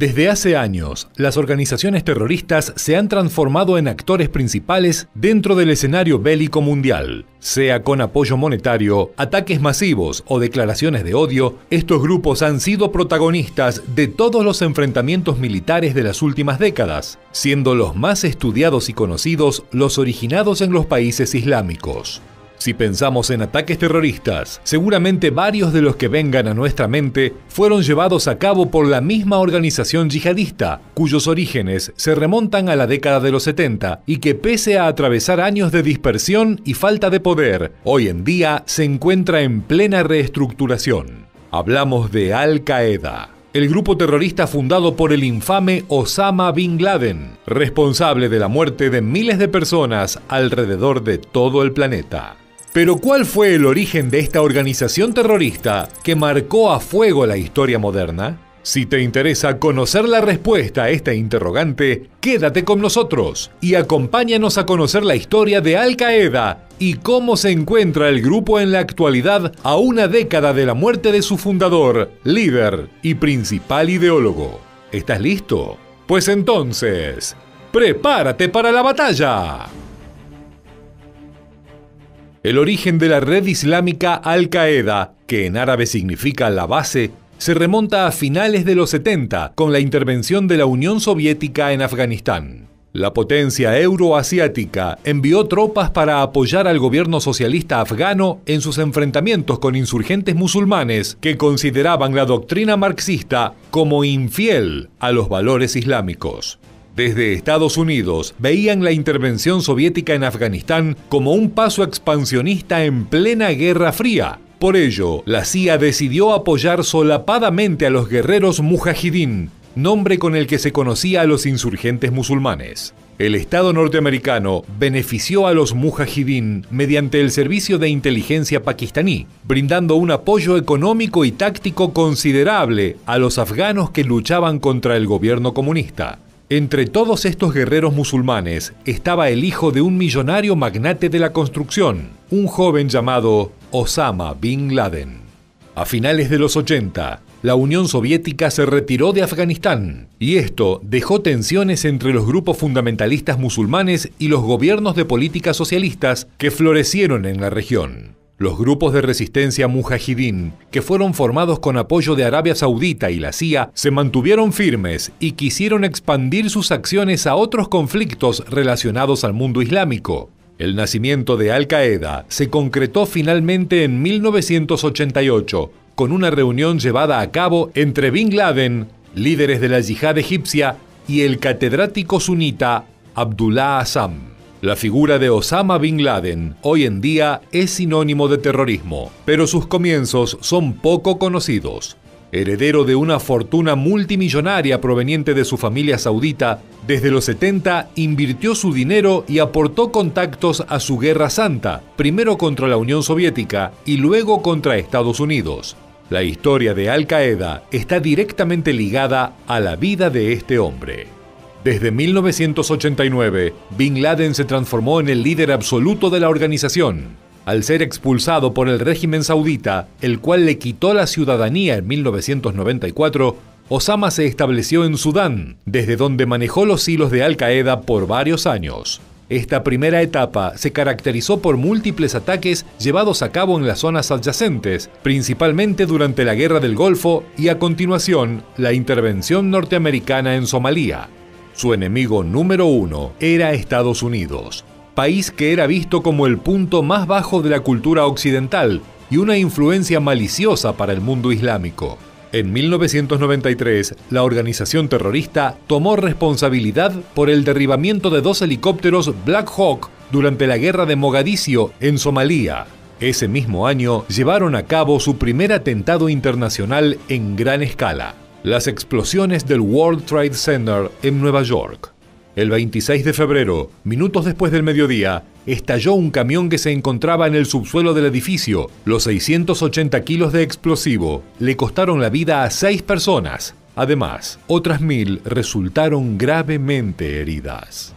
Desde hace años, las organizaciones terroristas se han transformado en actores principales dentro del escenario bélico mundial. Sea con apoyo monetario, ataques masivos o declaraciones de odio, estos grupos han sido protagonistas de todos los enfrentamientos militares de las últimas décadas, siendo los más estudiados y conocidos los originados en los países islámicos. Si pensamos en ataques terroristas, seguramente varios de los que vengan a nuestra mente fueron llevados a cabo por la misma organización yihadista, cuyos orígenes se remontan a la década de los 70 y que pese a atravesar años de dispersión y falta de poder, hoy en día se encuentra en plena reestructuración. Hablamos de Al-Qaeda, el grupo terrorista fundado por el infame Osama Bin Laden, responsable de la muerte de miles de personas alrededor de todo el planeta. Pero ¿cuál fue el origen de esta organización terrorista que marcó a fuego la historia moderna? Si te interesa conocer la respuesta a esta interrogante, quédate con nosotros y acompáñanos a conocer la historia de Al-Qaeda y cómo se encuentra el grupo en la actualidad a una década de la muerte de su fundador, líder y principal ideólogo. ¿Estás listo? Pues entonces, ¡prepárate para la batalla! El origen de la red islámica Al-Qaeda, que en árabe significa la base, se remonta a finales de los 70 con la intervención de la Unión Soviética en Afganistán. La potencia euroasiática envió tropas para apoyar al gobierno socialista afgano en sus enfrentamientos con insurgentes musulmanes que consideraban la doctrina marxista como infiel a los valores islámicos. Desde Estados Unidos veían la intervención soviética en Afganistán como un paso expansionista en plena Guerra Fría. Por ello, la CIA decidió apoyar solapadamente a los guerreros mujahidín, nombre con el que se conocía a los insurgentes musulmanes. El Estado norteamericano benefició a los mujahidín mediante el servicio de inteligencia pakistaní, brindando un apoyo económico y táctico considerable a los afganos que luchaban contra el gobierno comunista. Entre todos estos guerreros musulmanes estaba el hijo de un millonario magnate de la construcción, un joven llamado Osama Bin Laden. A finales de los 80, la Unión Soviética se retiró de Afganistán, y esto dejó tensiones entre los grupos fundamentalistas musulmanes y los gobiernos de políticas socialistas que florecieron en la región. Los grupos de resistencia mujahidín, que fueron formados con apoyo de Arabia Saudita y la CIA, se mantuvieron firmes y quisieron expandir sus acciones a otros conflictos relacionados al mundo islámico. El nacimiento de Al-Qaeda se concretó finalmente en 1988, con una reunión llevada a cabo entre Bin Laden, líderes de la yihad egipcia, y el catedrático sunita Abdullah Azzam. La figura de Osama Bin Laden hoy en día es sinónimo de terrorismo, pero sus comienzos son poco conocidos. Heredero de una fortuna multimillonaria proveniente de su familia saudita, desde los 70 invirtió su dinero y aportó contactos a su Guerra Santa, primero contra la Unión Soviética y luego contra Estados Unidos. La historia de Al-Qaeda está directamente ligada a la vida de este hombre. Desde 1989, Bin Laden se transformó en el líder absoluto de la organización. Al ser expulsado por el régimen saudita, el cual le quitó la ciudadanía en 1994, Osama se estableció en Sudán, desde donde manejó los hilos de Al-Qaeda por varios años. Esta primera etapa se caracterizó por múltiples ataques llevados a cabo en las zonas adyacentes, principalmente durante la Guerra del Golfo y a continuación la intervención norteamericana en Somalia. Su enemigo número uno era Estados Unidos, país que era visto como el punto más bajo de la cultura occidental y una influencia maliciosa para el mundo islámico. En 1993, la organización terrorista tomó responsabilidad por el derribamiento de 2 helicópteros Black Hawk durante la guerra de Mogadiscio, en Somalia. Ese mismo año llevaron a cabo su primer atentado internacional en gran escala: las explosiones del World Trade Center en Nueva York. El 26 de febrero, minutos después del mediodía, estalló un camión que se encontraba en el subsuelo del edificio. Los 680 kilos de explosivo le costaron la vida a 6 personas. Además, otras 1000 resultaron gravemente heridas.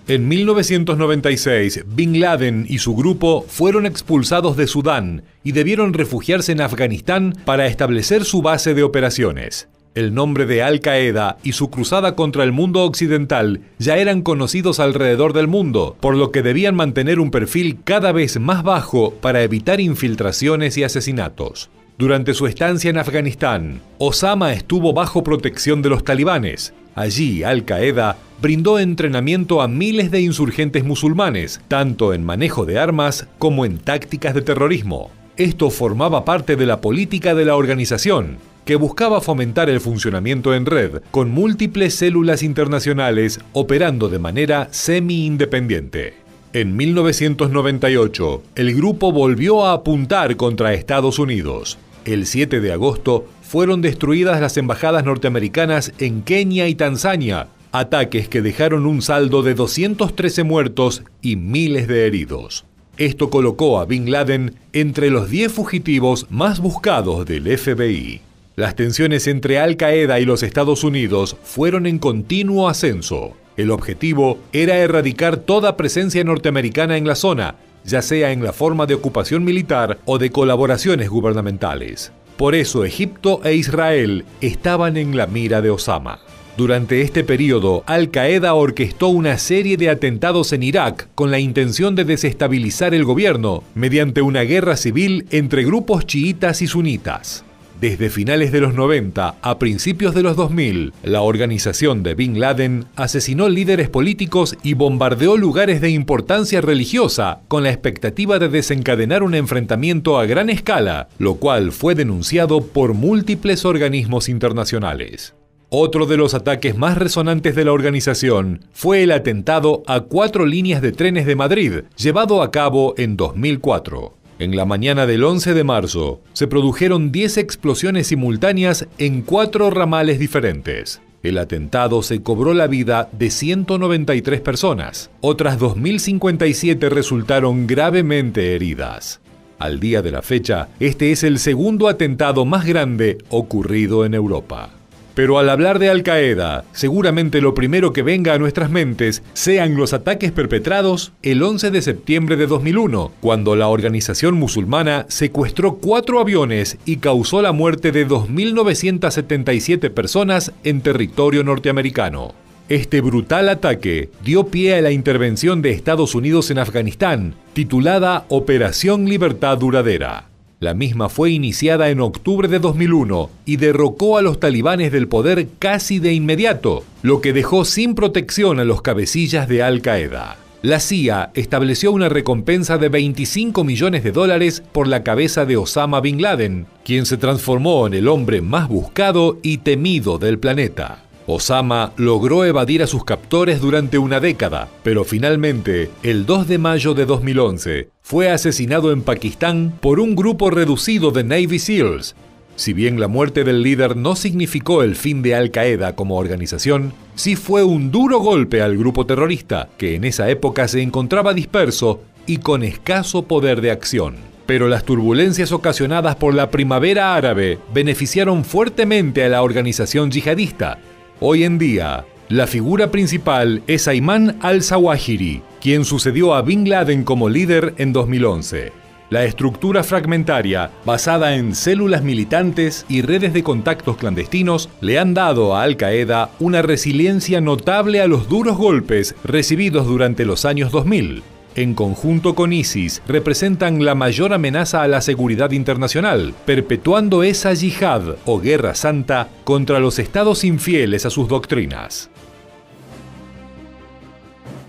En 1996, Bin Laden y su grupo fueron expulsados de Sudán y debieron refugiarse en Afganistán para establecer su base de operaciones. El nombre de Al-Qaeda y su cruzada contra el mundo occidental ya eran conocidos alrededor del mundo, por lo que debían mantener un perfil cada vez más bajo para evitar infiltraciones y asesinatos. Durante su estancia en Afganistán, Osama estuvo bajo protección de los talibanes. Allí, Al-Qaeda brindó entrenamiento a miles de insurgentes musulmanes, tanto en manejo de armas como en tácticas de terrorismo. Esto formaba parte de la política de la organización, que buscaba fomentar el funcionamiento en red con múltiples células internacionales operando de manera semi-independiente. En 1998, el grupo volvió a apuntar contra Estados Unidos. El 7 de agosto fueron destruidas las embajadas norteamericanas en Kenia y Tanzania, ataques que dejaron un saldo de 213 muertos y miles de heridos. Esto colocó a Bin Laden entre los 10 fugitivos más buscados del FBI. Las tensiones entre Al-Qaeda y los Estados Unidos fueron en continuo ascenso. El objetivo era erradicar toda presencia norteamericana en la zona, ya sea en la forma de ocupación militar o de colaboraciones gubernamentales. Por eso Egipto e Israel estaban en la mira de Osama. Durante este periodo, Al-Qaeda orquestó una serie de atentados en Irak con la intención de desestabilizar el gobierno mediante una guerra civil entre grupos chiitas y sunitas. Desde finales de los 90 a principios de los 2000, la organización de Bin Laden asesinó líderes políticos y bombardeó lugares de importancia religiosa con la expectativa de desencadenar un enfrentamiento a gran escala, lo cual fue denunciado por múltiples organismos internacionales. Otro de los ataques más resonantes de la organización fue el atentado a 4 líneas de trenes de Madrid, llevado a cabo en 2004. En la mañana del 11 de marzo, se produjeron 10 explosiones simultáneas en 4 ramales diferentes. El atentado se cobró la vida de 193 personas. Otras 2.057 resultaron gravemente heridas. Al día de la fecha, este es el segundo atentado más grande ocurrido en Europa. Pero al hablar de Al-Qaeda, seguramente lo primero que venga a nuestras mentes sean los ataques perpetrados el 11 de septiembre de 2001, cuando la organización musulmana secuestró 4 aviones y causó la muerte de 2.977 personas en territorio norteamericano. Este brutal ataque dio pie a la intervención de Estados Unidos en Afganistán, titulada Operación Libertad Duradera. La misma fue iniciada en octubre de 2001 y derrocó a los talibanes del poder casi de inmediato, lo que dejó sin protección a los cabecillas de Al-Qaeda. La CIA estableció una recompensa de $25 millones por la cabeza de Osama Bin Laden, quien se transformó en el hombre más buscado y temido del planeta. Osama logró evadir a sus captores durante una década, pero finalmente, el 2 de mayo de 2011, fue asesinado en Pakistán por un grupo reducido de Navy SEALs. Si bien la muerte del líder no significó el fin de Al-Qaeda como organización, sí fue un duro golpe al grupo terrorista, que en esa época se encontraba disperso y con escaso poder de acción. Pero las turbulencias ocasionadas por la primavera árabe beneficiaron fuertemente a la organización yihadista. Hoy en día, la figura principal es Ayman al-Zawahiri, quien sucedió a Bin Laden como líder en 2011. La estructura fragmentaria, basada en células militantes y redes de contactos clandestinos, le han dado a Al-Qaeda una resiliencia notable a los duros golpes recibidos durante los años 2000. En conjunto con ISIS, representan la mayor amenaza a la seguridad internacional, perpetuando esa yihad o guerra santa contra los estados infieles a sus doctrinas.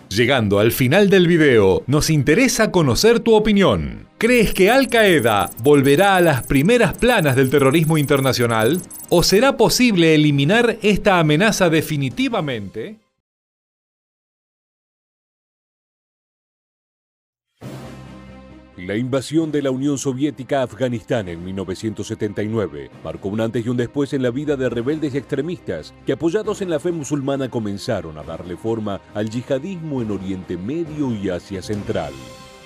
Llegando al final del video, nos interesa conocer tu opinión. ¿Crees que Al-Qaeda volverá a las primeras planas del terrorismo internacional? ¿O será posible eliminar esta amenaza definitivamente? La invasión de la Unión Soviética a Afganistán en 1979 marcó un antes y un después en la vida de rebeldes y extremistas que, apoyados en la fe musulmana, comenzaron a darle forma al yihadismo en Oriente Medio y Asia Central.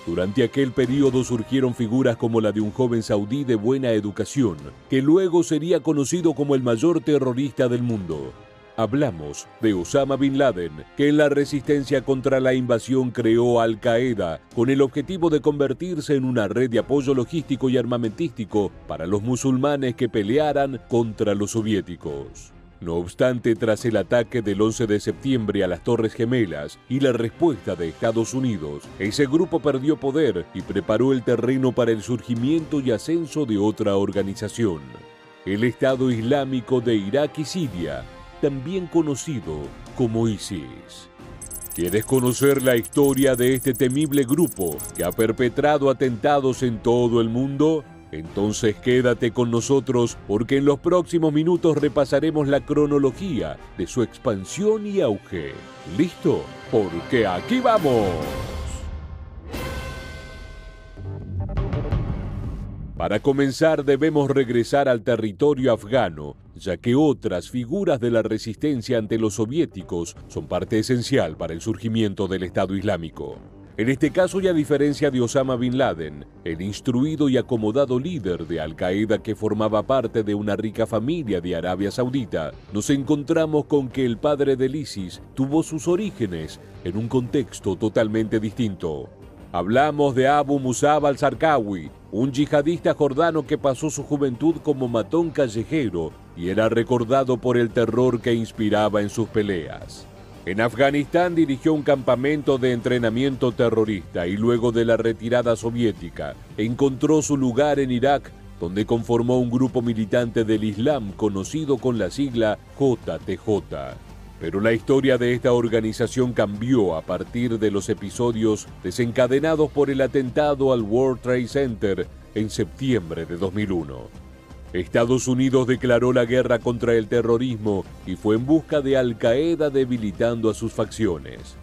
Durante aquel periodo surgieron figuras como la de un joven saudí de buena educación, que luego sería conocido como el mayor terrorista del mundo. Hablamos de Osama Bin Laden, que en la resistencia contra la invasión creó Al Qaeda con el objetivo de convertirse en una red de apoyo logístico y armamentístico para los musulmanes que pelearan contra los soviéticos. No obstante, tras el ataque del 11 de septiembre a las Torres Gemelas y la respuesta de Estados Unidos, ese grupo perdió poder y preparó el terreno para el surgimiento y ascenso de otra organización, el Estado Islámico de Irak y Siria, también conocido como ISIS. ¿Quieres conocer la historia de este temible grupo que ha perpetrado atentados en todo el mundo? Entonces quédate con nosotros porque en los próximos minutos repasaremos la cronología de su expansión y auge. ¿Listo? Porque aquí vamos. Para comenzar debemos regresar al territorio afgano, ya que otras figuras de la resistencia ante los soviéticos son parte esencial para el surgimiento del Estado Islámico. En este caso, y a diferencia de Osama Bin Laden, el instruido y acomodado líder de Al Qaeda que formaba parte de una rica familia de Arabia Saudita, nos encontramos con que el padre del ISIS tuvo sus orígenes en un contexto totalmente distinto. Hablamos de Abu Musab al-Zarqawi, un yihadista jordano que pasó su juventud como matón callejero y era recordado por el terror que inspiraba en sus peleas. En Afganistán dirigió un campamento de entrenamiento terrorista y luego de la retirada soviética encontró su lugar en Irak, donde conformó un grupo militante del Islam conocido con la sigla JTJ. Pero la historia de esta organización cambió a partir de los episodios desencadenados por el atentado al World Trade Center en septiembre de 2001. Estados Unidos declaró la guerra contra el terrorismo y fue en busca de Al Qaeda debilitando a sus facciones.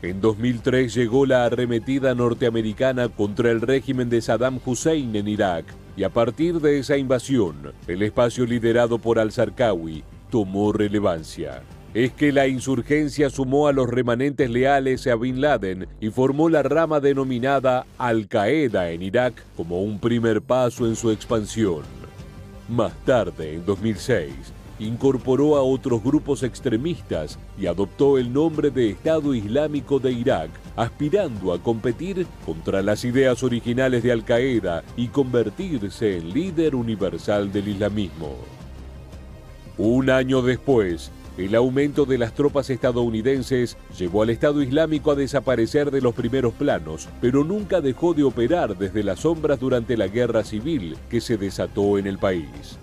En 2003 llegó la arremetida norteamericana contra el régimen de Saddam Hussein en Irak y a partir de esa invasión, el espacio liderado por al-Zarqawi tomó relevancia. Es que la insurgencia sumó a los remanentes leales a Bin Laden y formó la rama denominada Al Qaeda en Irak como un primer paso en su expansión. Más tarde, en 2006, incorporó a otros grupos extremistas y adoptó el nombre de Estado Islámico de Irak, aspirando a competir contra las ideas originales de Al Qaeda y convertirse en líder universal del islamismo. Un año después, el aumento de las tropas estadounidenses llevó al Estado Islámico a desaparecer de los primeros planos, pero nunca dejó de operar desde las sombras durante la guerra civil que se desató en el país.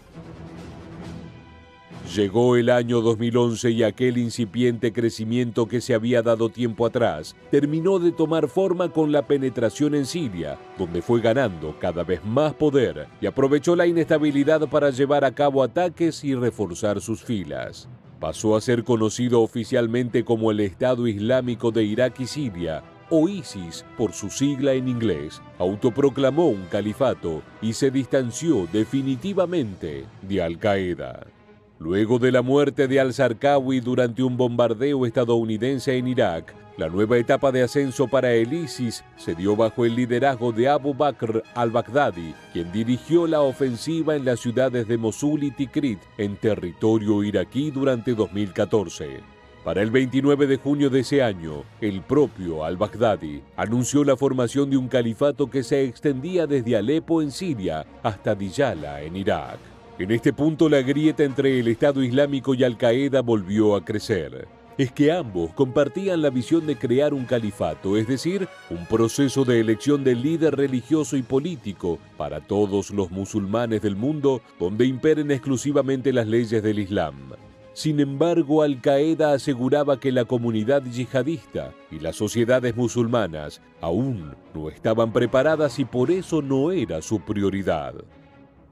Llegó el año 2011 y aquel incipiente crecimiento que se había dado tiempo atrás terminó de tomar forma con la penetración en Siria, donde fue ganando cada vez más poder y aprovechó la inestabilidad para llevar a cabo ataques y reforzar sus filas. Pasó a ser conocido oficialmente como el Estado Islámico de Irak y Siria, o ISIS por su sigla en inglés, autoproclamó un califato y se distanció definitivamente de Al Qaeda. Luego de la muerte de al-Zarqawi durante un bombardeo estadounidense en Irak, la nueva etapa de ascenso para el ISIS se dio bajo el liderazgo de Abu Bakr al-Baghdadi, quien dirigió la ofensiva en las ciudades de Mosul y Tikrit, en territorio iraquí durante 2014. Para el 29 de junio de ese año, el propio al-Baghdadi anunció la formación de un califato que se extendía desde Alepo en Siria hasta Diyala en Irak. En este punto la grieta entre el Estado Islámico y Al Qaeda volvió a crecer. Es que ambos compartían la visión de crear un califato, es decir, un proceso de elección de líder religioso y político para todos los musulmanes del mundo, donde imperen exclusivamente las leyes del Islam. Sin embargo, Al Qaeda aseguraba que la comunidad yihadista y las sociedades musulmanas aún no estaban preparadas y por eso no era su prioridad.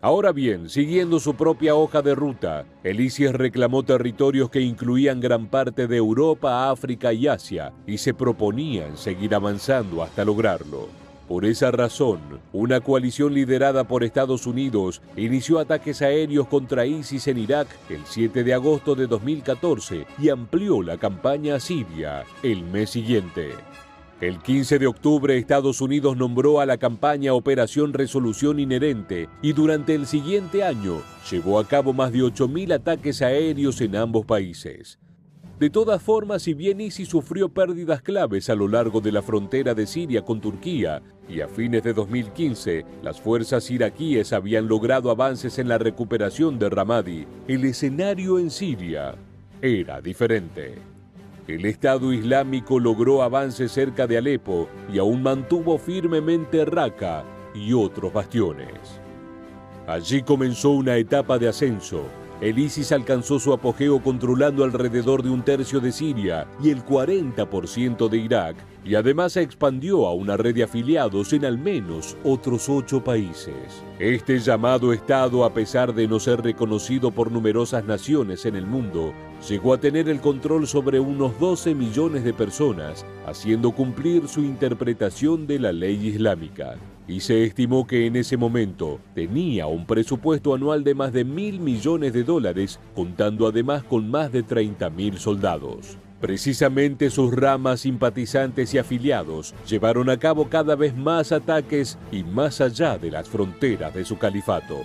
Ahora bien, siguiendo su propia hoja de ruta, el ISIS reclamó territorios que incluían gran parte de Europa, África y Asia, y se proponían seguir avanzando hasta lograrlo. Por esa razón, una coalición liderada por Estados Unidos inició ataques aéreos contra ISIS en Irak el 7 de agosto de 2014 y amplió la campaña a Siria el mes siguiente. El 15 de octubre, Estados Unidos nombró a la campaña Operación Resolución Inherente y durante el siguiente año llevó a cabo más de 8.000 ataques aéreos en ambos países. De todas formas, si bien ISIS sufrió pérdidas claves a lo largo de la frontera de Siria con Turquía, y a fines de 2015 las fuerzas iraquíes habían logrado avances en la recuperación de Ramadi, el escenario en Siria era diferente. El Estado Islámico logró avances cerca de Alepo y aún mantuvo firmemente Raqqa y otros bastiones. Allí comenzó una etapa de ascenso. El ISIS alcanzó su apogeo controlando alrededor de 1/3 de Siria y el 40% de Irak, y además se expandió a una red de afiliados en al menos otros 8 países. Este llamado Estado, a pesar de no ser reconocido por numerosas naciones en el mundo, llegó a tener el control sobre unos 12 millones de personas, haciendo cumplir su interpretación de la ley islámica. Y se estimó que en ese momento tenía un presupuesto anual de más de $1.000 millones, contando además con más de 30.000 soldados. Precisamente sus ramas, simpatizantes y afiliados llevaron a cabo cada vez más ataques y más allá de las fronteras de su califato.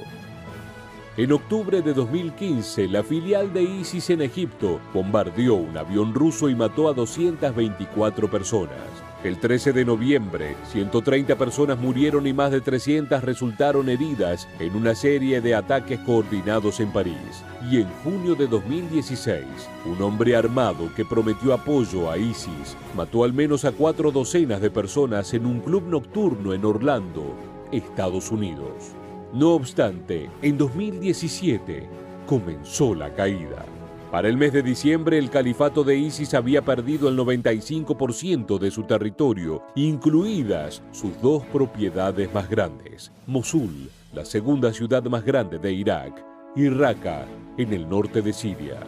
En octubre de 2015, la filial de ISIS en Egipto bombardeó un avión ruso y mató a 224 personas. El 13 de noviembre, 130 personas murieron y más de 300 resultaron heridas en una serie de ataques coordinados en París. Y en junio de 2016, un hombre armado que prometió apoyo a ISIS mató al menos a 4 docenas de personas en un club nocturno en Orlando, Estados Unidos. No obstante, en 2017 comenzó la caída. Para el mes de diciembre, el califato de ISIS había perdido el 95% de su territorio, incluidas sus 2 propiedades más grandes, Mosul, la segunda ciudad más grande de Irak, y Raqqa, en el norte de Siria.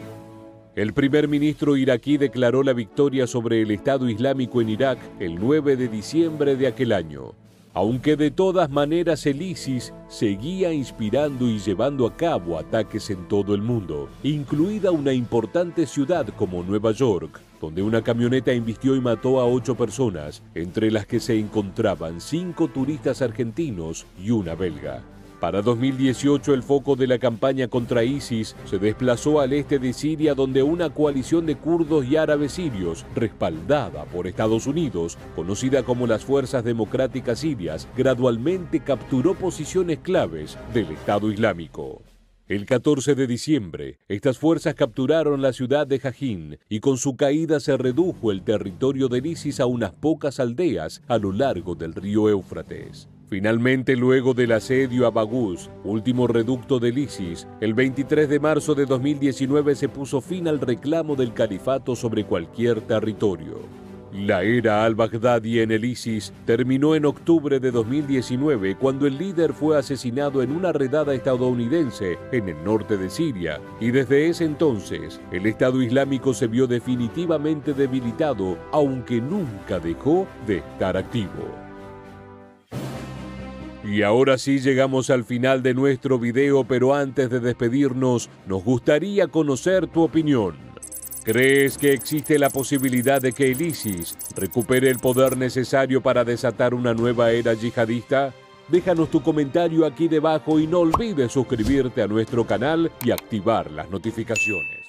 El primer ministro iraquí declaró la victoria sobre el Estado Islámico en Irak el 9 de diciembre de aquel año. Aunque de todas maneras el ISIS seguía inspirando y llevando a cabo ataques en todo el mundo, incluida una importante ciudad como Nueva York, donde una camioneta embistió y mató a 8 personas, entre las que se encontraban 5 turistas argentinos y una belga. Para 2018, el foco de la campaña contra ISIS se desplazó al este de Siria, donde una coalición de kurdos y árabes sirios, respaldada por Estados Unidos, conocida como las Fuerzas Democráticas Sirias, gradualmente capturó posiciones claves del Estado Islámico. El 14 de diciembre, estas fuerzas capturaron la ciudad de Jajin y con su caída se redujo el territorio del ISIS a unas pocas aldeas a lo largo del río Éufrates. Finalmente, luego del asedio a Baghouz, último reducto del ISIS, el 23 de marzo de 2019 se puso fin al reclamo del califato sobre cualquier territorio. La era al-Baghdadi en el ISIS terminó en octubre de 2019, cuando el líder fue asesinado en una redada estadounidense en el norte de Siria, y desde ese entonces el Estado Islámico se vio definitivamente debilitado, aunque nunca dejó de estar activo. Y ahora sí llegamos al final de nuestro video, pero antes de despedirnos, nos gustaría conocer tu opinión. ¿Crees que existe la posibilidad de que el ISIS recupere el poder necesario para desatar una nueva era yihadista? Déjanos tu comentario aquí debajo y no olvides suscribirte a nuestro canal y activar las notificaciones.